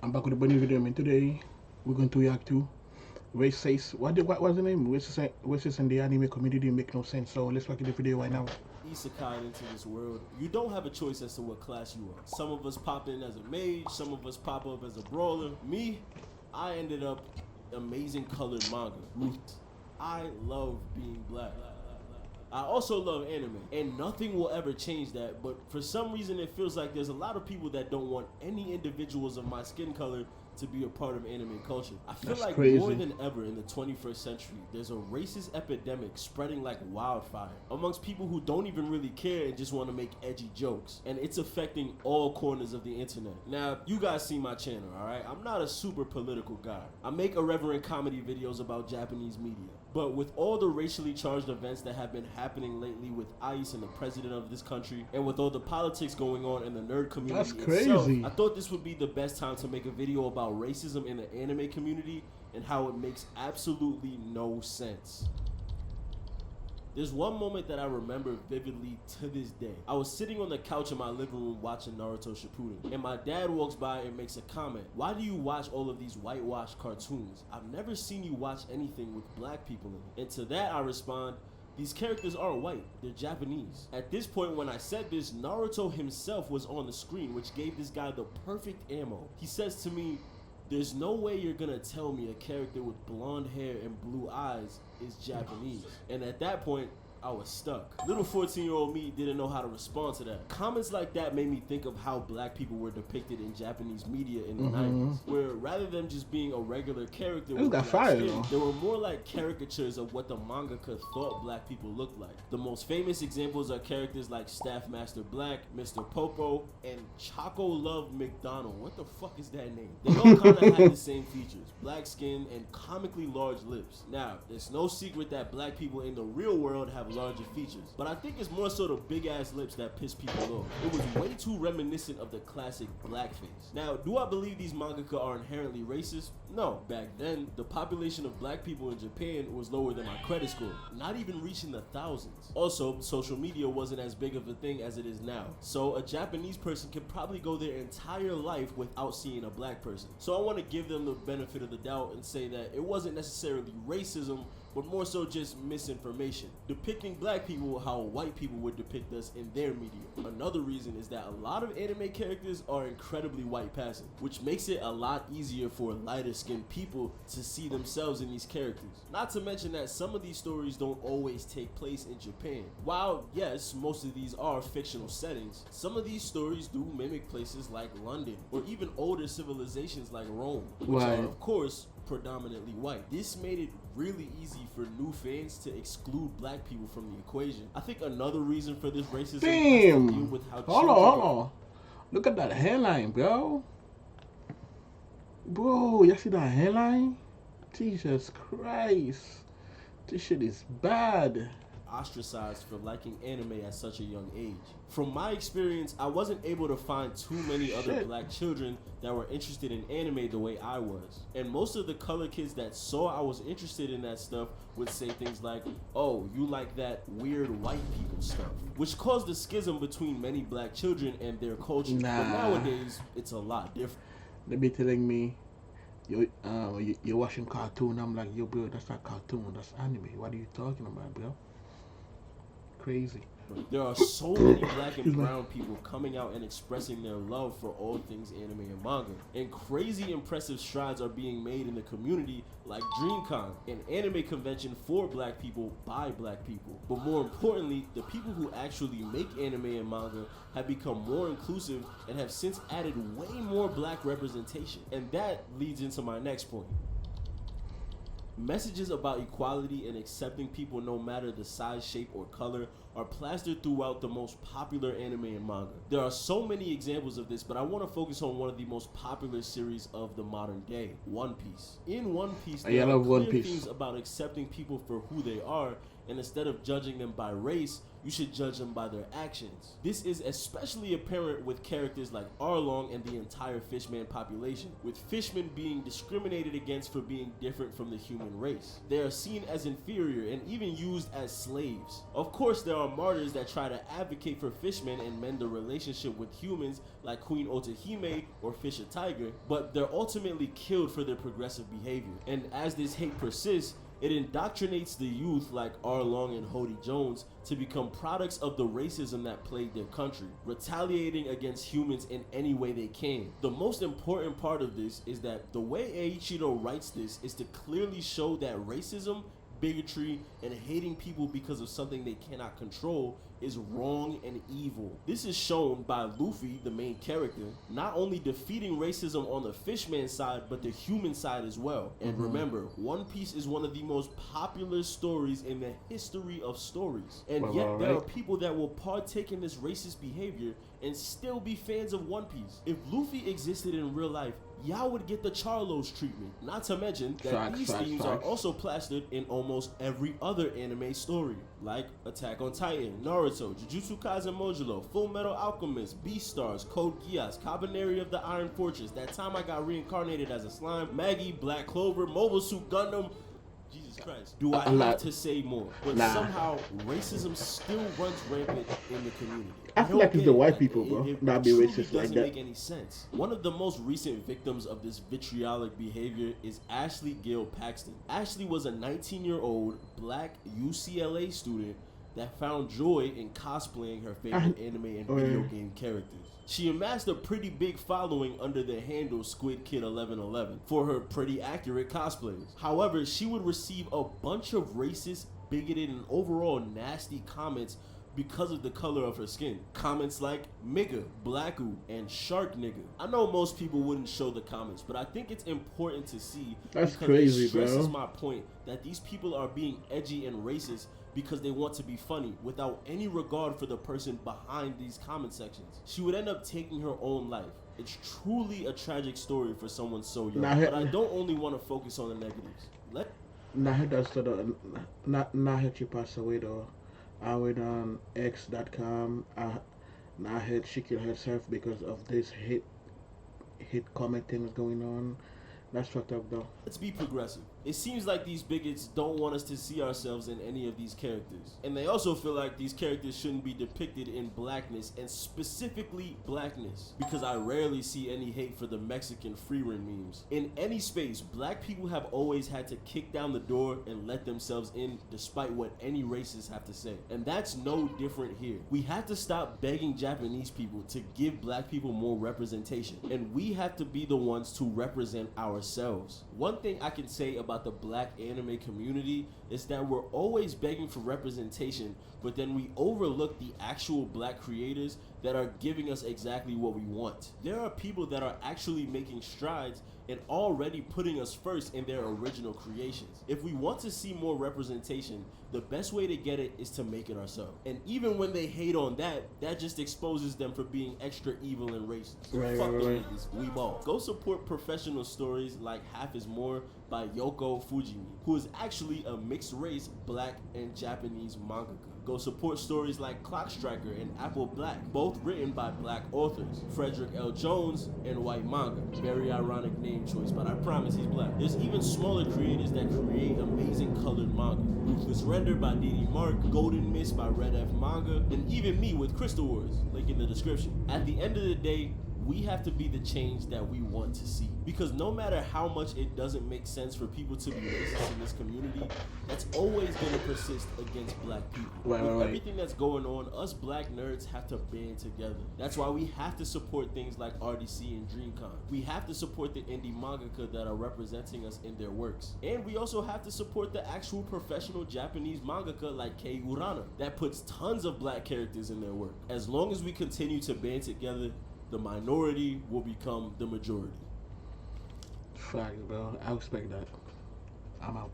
I'm back with a brand new video, man. Today we're going to react to racist. What was the name? Racist in the anime community make no sense. So let's watch the video right now. Isekai into this world, you don't have a choice as to what class you are. Some of us pop in as a mage, some of us pop up as a brawler. Me, I ended up amazing colored manga. Roots. I love being black. I also love anime, and nothing will ever change that, but for some reason it feels like there's a lot of people that don't want any individuals of my skin color to be a part of anime culture. I feel That's like crazy. more than ever in the 21st century, there's a racist epidemic spreading like wildfire amongst people who don't even really care and just want to make edgy jokes. And it's affecting all corners of the internet. Now, you guys see my channel, alright? I'm not a super political guy. I make irreverent comedy videos about Japanese media. But with all the racially charged events that have been happening lately with ICE and the president of this country, and with all the politics going on in the nerd community That's itself, crazy. I thought this would be the best time to make a video about racism in the anime community and how it makes absolutely no sense. There's one moment that I remember vividly to this day. I was sitting on the couch in my living room watching Naruto Shippuden, and my dad walks by and makes a comment. Why do you watch all of these whitewashed cartoons? I've never seen you watch anything with black people in it. And to that I respond, these characters aren't white, they're Japanese. At this point when I said this, Naruto himself was on the screen, which gave this guy the perfect ammo. He says to me, there's no way you're gonna tell me a character with blonde hair and blue eyes is Japanese. And at that point, I was stuck. Little 14-year-old me didn't know how to respond to that. Comments like that made me think of how black people were depicted in Japanese media in the 90s, where rather than just being a regular character with got black fire, skin, though. they were more like caricatures of what the mangaka thought black people looked like. The most famous examples are characters like Staff Master Black, Mr. Popo, and Choco Love McDonald. What the fuck is that name? They all kind of had the same features: black skin and comically large lips. Now, it's no secret that black people in the real world have larger features, but I think it's more so the big ass lips that piss people off. It was way too reminiscent of the classic blackface. Now, do I believe these mangaka are inherently racist? No. Back then, the population of black people in Japan was lower than my credit score, not even reaching the thousands. Also, social media wasn't as big of a thing as it is now, so a Japanese person could probably go their entire life without seeing a black person. So I want to give them the benefit of the doubt and say that it wasn't necessarily racism, but more so just misinformation, depicting black people how white people would depict us in their media. Another reason is that a lot of anime characters are incredibly white passing, which makes it a lot easier for lighter skinned people to see themselves in these characters. Not to mention that some of these stories don't always take place in Japan. While yes, most of these are fictional settings, some of these stories do mimic places like London, or even older civilizations like Rome, which Right. are of course predominantly white. This made it really easy for new fans to exclude black people from the equation. I think another reason for this racism has to deal Damn. with how Hold on. Look at that hairline, bro. Bro, you see that hairline? Jesus Christ. This shit is bad. ostracized for liking anime at such a young age. From my experience, I wasn't able to find too many other Shit. black children that were interested in anime the way I was. And most of the color kids that saw I was interested in that stuff would say things like, oh, you like that weird white people stuff, which caused a schism between many black children and their culture. But Nah. nowadays, it's a lot different. They be telling me, you're watching cartoon. I'm like, yo, bro, that's not cartoon. That's anime. What are you talking about, bro? Crazy. There are so many black and brown people coming out and expressing their love for all things anime and manga. And crazy impressive strides are being made in the community, like DreamCon, an anime convention for black people by black people. But more importantly, the people who actually make anime and manga have become more inclusive and have since added way more black representation. And that leads into my next point. Messages about equality and accepting people no matter the size, shape, or color are plastered throughout the most popular anime and manga. There are so many examples of this, but I want to focus on one of the most popular series of the modern day, One Piece. In One Piece, I there are love One clear Piece. themes about accepting people for who they are, and instead of judging them by race, you should judge them by their actions. This is especially apparent with characters like Arlong and the entire Fishman population, with Fishmen being discriminated against for being different from the human race. They are seen as inferior and even used as slaves. Of course, there are martyrs that try to advocate for fishmen and mend the relationship with humans like Queen Otohime or Fisher Tiger, but they're ultimately killed for their progressive behavior. And as this hate persists, it indoctrinates the youth like Arlong and Hody Jones to become products of the racism that plagued their country, retaliating against humans in any way they can. The most important part of this is that the way Eiichiro writes this is to clearly show that racism, bigotry, and hating people because of something they cannot control is wrong and evil. This is shown by Luffy, the main character, not only defeating racism on the fishman side, but the human side as well. And remember, One Piece is one of the most popular stories in the history of stories. And yet there are people that will partake in this racist behavior and still be fans of One Piece. If Luffy existed in real life, y'all would get the Charlos treatment. Not to mention that these themes are also plastered in almost every other anime story, like Attack on Titan, Naruto, Jujutsu Kaisen Modulo, Full Metal Alchemist, Beastars, Code Geass, Cabaneri of the Iron Fortress, That Time I Got Reincarnated as a Slime, Maggie, Black Clover, Mobile Suit Gundam. Jesus Christ. Do I have to say more? But somehow, racism still runs rampant in the community. I feel like it's the white people, bro. Not be racist like that. It doesn't make any sense. One of the most recent victims of this vitriolic behavior is Ashley Gail Paxton. Ashley was a 19-year-old black UCLA student that found joy in cosplaying her favorite anime and video game characters. She amassed a pretty big following under the handle Squid Kid 1111 for her pretty accurate cosplays. However, she would receive a bunch of racist, bigoted, and overall nasty comments because of the color of her skin. Comments like "Migga," "Blacku," and "Shark nigga." I know most people wouldn't show the comments, but I think it's important to see. That's crazy, it stresses bro. my point that these people are being edgy and racist because they want to be funny without any regard for the person behind these comment sections. She would end up taking her own life. It's truly a tragic story for someone so young. But I don't only want to focus on the negatives. She passed away though. I went on X.com. I heard she killed herself because of this hate comment things going on. That's fucked up though. Let's be progressive. It seems like these bigots don't want us to see ourselves in any of these characters. And they also feel like these characters shouldn't be depicted in blackness, and specifically blackness, because I rarely see any hate for the Mexican free-run memes. In any space, black people have always had to kick down the door and let themselves in despite what any racists have to say. And that's no different here. We have to stop begging Japanese people to give black people more representation, and we have to be the ones to represent ourselves. One thing I can say about the black anime community is that we're always begging for representation, but then we overlook the actual black creators that are giving us exactly what we want. There are people that are actually making strides and already putting us first in their original creations. If we want to see more representation, the best way to get it is to make it ourselves. And even when they hate on that, that just exposes them for being extra evil and racist. Fuck the niggas, we ball. Go support professional stories like Half is More by Yoko Fujimi, who is actually a mixed race black and Japanese mangaka. Go support stories like Clock Striker and Apple Black, both written by black authors, Frederick L. Jones and White Manga. Very ironic name choice, but I promise he's black. There's even smaller creators that create amazing colored manga. Ruthless Render by D.D. Mark, Golden Mist by Red F Manga, and even me with Crystal Wars, link in the description. At the end of the day, we have to be the change that we want to see. Because no matter how much it doesn't make sense for people to be racist in this community, that's always going to persist against black people. With everything that's going on, us black nerds have to band together. That's why we have to support things like RDC and DreamCon. We have to support the indie mangaka that are representing us in their works. And we also have to support the actual professional Japanese mangaka like Kei Urana that puts tons of black characters in their work. As long as we continue to band together, the minority will become the majority. Fuck, bro. I expect that. I'm out.